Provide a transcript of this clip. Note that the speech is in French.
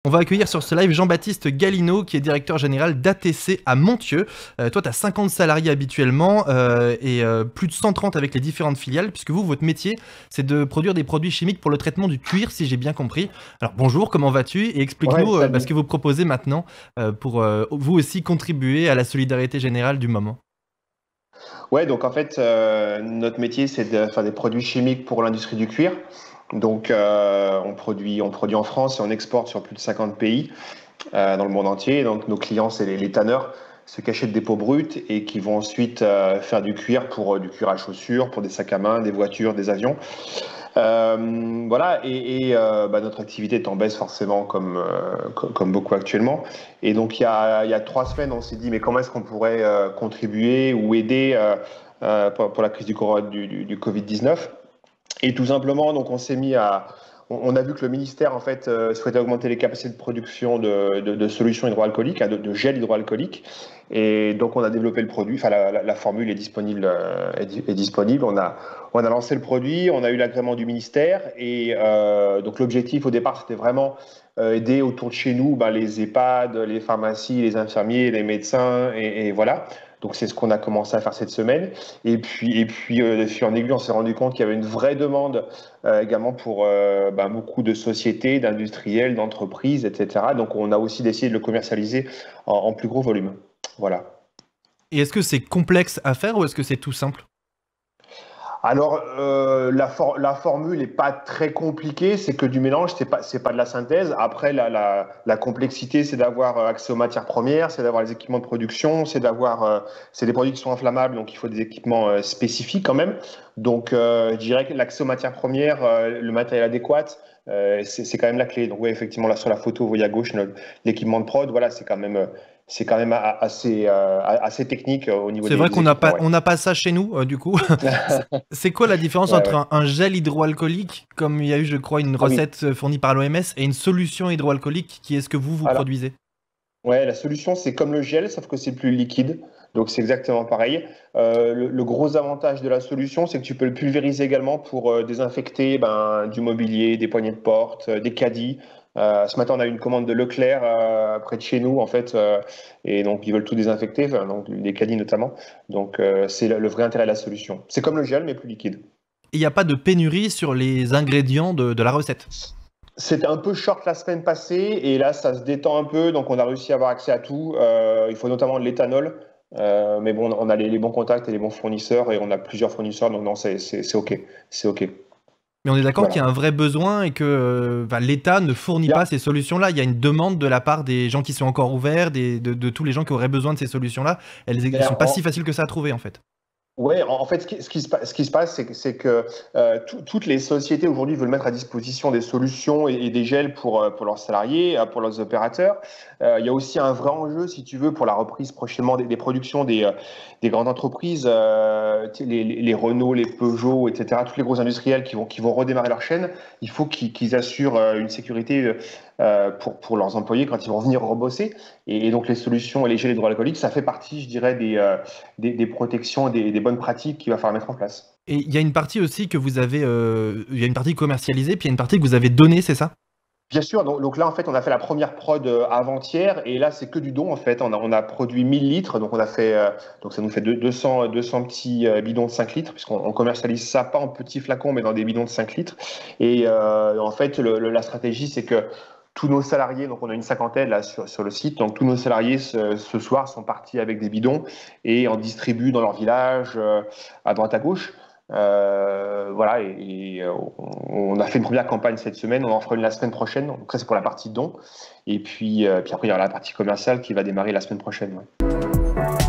On va accueillir sur ce live Jean-Baptiste Gallino, qui est directeur général d'ATC à Montieu. Toi, tu as 50 salariés habituellement et plus de 130 avec les différentes filiales, puisque vous, votre métier, c'est de produire des produits chimiques pour le traitement du cuir, si j'ai bien compris. Alors bonjour, comment vas-tu? Et explique-nous ce que vous proposez maintenant pour vous aussi contribuer à la solidarité générale du moment. Ouais, donc en fait, notre métier, c'est de faire des produits chimiques pour l'industrie du cuir. Donc, on produit en France et on exporte sur plus de 50 pays dans le monde entier. Donc, nos clients, c'est les tanneurs, ceux qui achètent des peaux brutes et qui vont ensuite faire du cuir pour du cuir à chaussures, pour des sacs à main, des voitures, des avions. Voilà, notre activité est en baisse forcément comme beaucoup actuellement. Et donc il y a 3 semaines, on s'est dit mais comment est-ce qu'on pourrait contribuer ou aider pour la crise du Covid-19. Et tout simplement, donc on a vu que le ministère en fait souhaitait augmenter les capacités de production de solutions hydroalcooliques, de gel hydroalcoolique. Et donc on a développé le produit, enfin la formule est disponible, est disponible. On a lancé le produit, on a eu l'agrément du ministère et donc l'objectif au départ c'était vraiment aider autour de chez nous les EHPAD, les pharmacies, les infirmiers, les médecins et voilà. Donc c'est ce qu'on a commencé à faire cette semaine. Et puis de fil en aiguille, on s'est rendu compte qu'il y avait une vraie demande également pour beaucoup de sociétés, d'industriels, d'entreprises, etc. Donc on a aussi décidé de le commercialiser en plus gros volume. Voilà. Et est-ce que c'est complexe à faire ou est-ce que c'est tout simple? Alors, la formule n'est pas très compliquée, c'est que du mélange, c'est pas de la synthèse. Après, la complexité, c'est d'avoir accès aux matières premières, c'est d'avoir les équipements de production, c'est des produits qui sont inflammables, donc il faut des équipements spécifiques quand même. Donc, je dirais que l'accès aux matières premières, le matériel adéquat, c'est quand même la clé. Donc, oui, effectivement, là sur la photo, vous voyez à gauche l'équipement de prod, voilà, c'est quand même assez technique au niveau C'est des vrai qu'on n'a équipements. pas, on n'a pas ça chez nous, du coup. C'est quoi la différence Ouais, entre ouais. un gel hydroalcoolique, comme il y a eu, je crois, une Ah oui. recette fournie par l'OMS, et une solution hydroalcoolique qui est ce que vous Alors, produisez? ouais, la solution, c'est comme le gel, sauf que c'est plus liquide. Donc, c'est exactement pareil. Le gros avantage de la solution, c'est que tu peux le pulvériser également pour désinfecter du mobilier, des poignées de porte, des caddies. Ce matin, on a eu une commande de Leclerc près de chez nous, en fait, et donc ils veulent tout désinfecter, enfin, donc les caddies notamment. Donc, c'est le vrai intérêt de la solution. C'est comme le gel, mais plus liquide. Il n'y a pas de pénurie sur les ingrédients de la recette. C'était un peu short la semaine passée et là ça se détend un peu, donc on a réussi à avoir accès à tout. Il faut notamment de l'éthanol, mais bon, on a les bons contacts et les bons fournisseurs et on a plusieurs fournisseurs, donc non, c'est OK. C'est OK. Mais on est d'accord qu'il y Voilà. a un vrai besoin et que l'État ne fournit Il y pas a- ces solutions-là. Il y a une demande de la part des gens qui sont encore ouverts, de tous les gens qui auraient besoin de ces solutions-là. Elles ne sont pas si faciles que ça à trouver, en fait. Ouais, en fait, ce qui se passe, c'est que toutes les sociétés aujourd'hui veulent mettre à disposition des solutions et des gels pour leurs salariés, pour leurs opérateurs. Il y a aussi un vrai enjeu, si tu veux, pour la reprise prochainement des productions des grandes entreprises, tu sais, les Renault, les Peugeot, etc., tous les gros industriels qui vont redémarrer leur chaîne. Il faut qu'ils assurent une sécurité pour leurs employés quand ils vont venir rebosser. Et donc, les solutions et les gels hydroalcooliques, ça fait partie, je dirais, des protections, des bonnes pratiques qu'il va falloir mettre en place. Et il y a une partie aussi que vous avez, il y a une partie commercialisée, puis il y a une partie que vous avez donnée, c'est ça? Bien sûr, donc là, en fait, on a fait la première prod avant-hier, et là, c'est que du don, en fait. On a produit 1000 litres, donc donc ça nous fait 200 petits bidons de 5 litres, puisqu'on commercialise ça pas en petits flacons, mais dans des bidons de 5 litres. Et en fait, la stratégie, c'est que tous nos salariés, donc on a une cinquantaine là sur le site, donc tous nos salariés ce soir sont partis avec des bidons et en distribuent dans leur village, à droite à gauche. Voilà, on a fait une première campagne cette semaine, on en fera une la semaine prochaine. Donc ça, c'est pour la partie don. Et puis après, il y aura la partie commerciale qui va démarrer la semaine prochaine. Ouais.